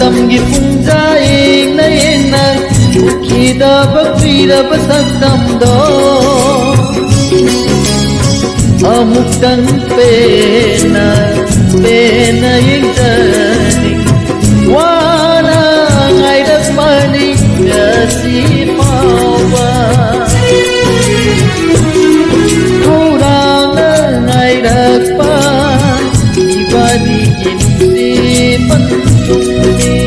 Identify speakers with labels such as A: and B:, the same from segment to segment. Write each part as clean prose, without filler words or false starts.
A: matamgi pungjaing na yenay ukida bakira basagdamdo amukdan pena yung janing wana ngay dasmani kasi mawa kurang ngay daspa ibalikin si pantumi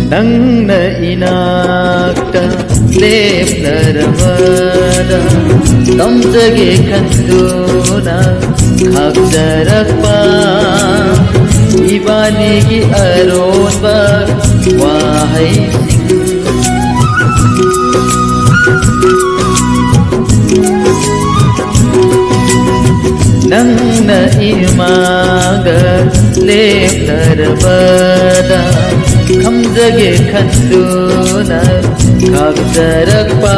A: nang nainakta lep naramada tamjage khanduna khakjarakpa ibanigi aronba wahai nang naimaga lep narabada kamjage khanduna khakjarakpa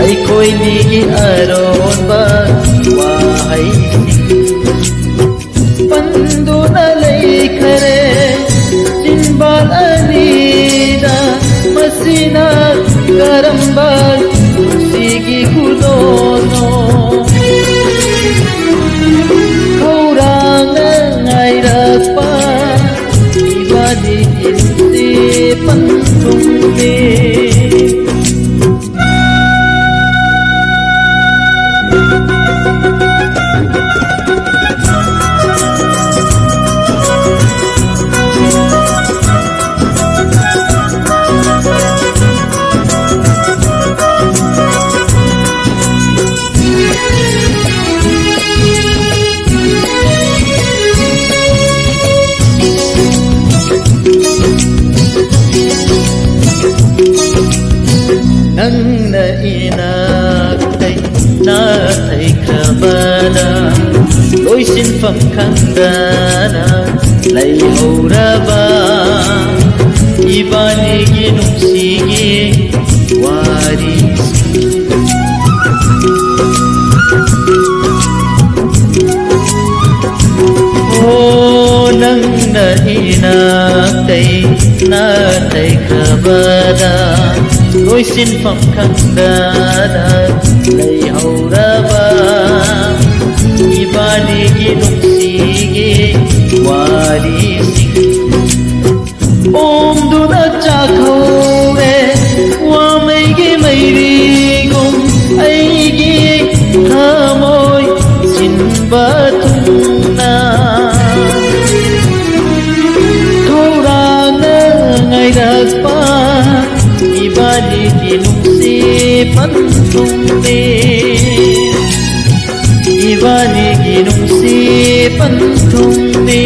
A: aikoi nigi aronba wahai panduna leikhare jinbal anida masina karamba sigi kudono kaurang ngai raspa ibadikin si pantumi nang nainaktai natai kabada loisin pangkandana lai hauraba ibanigi nungsigi warisi oh nang nainaktai natai kabada loisin pangkandana lai hauraba ibanigi nungsigi warisi om duna chakhaure wamaigi mairigum aigi thamoi sinbathuna thorana ngai raspa ibalikin si pantumi ibalikin si pantumi